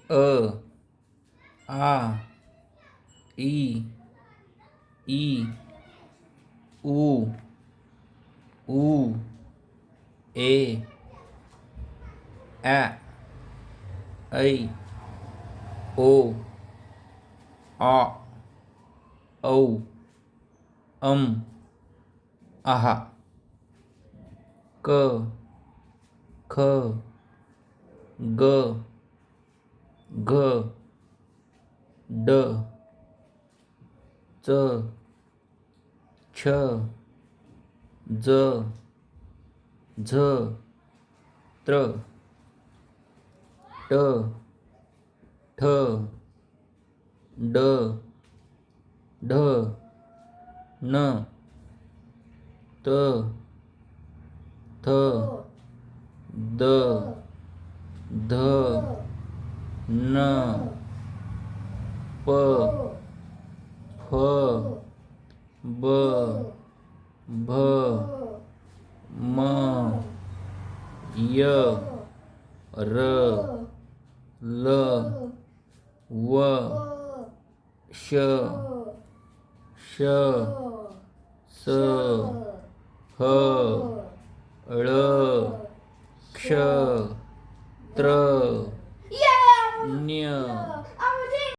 अ आ E E उ ऊ ए ऐ ऐ ओ आ औ आहा क ख ग घ ड च छ ज झ त्र ट ठ ड ढ न त थ द ध न प फ ब भ म य र ल व श श स ह ळ क्ष त्र ण्य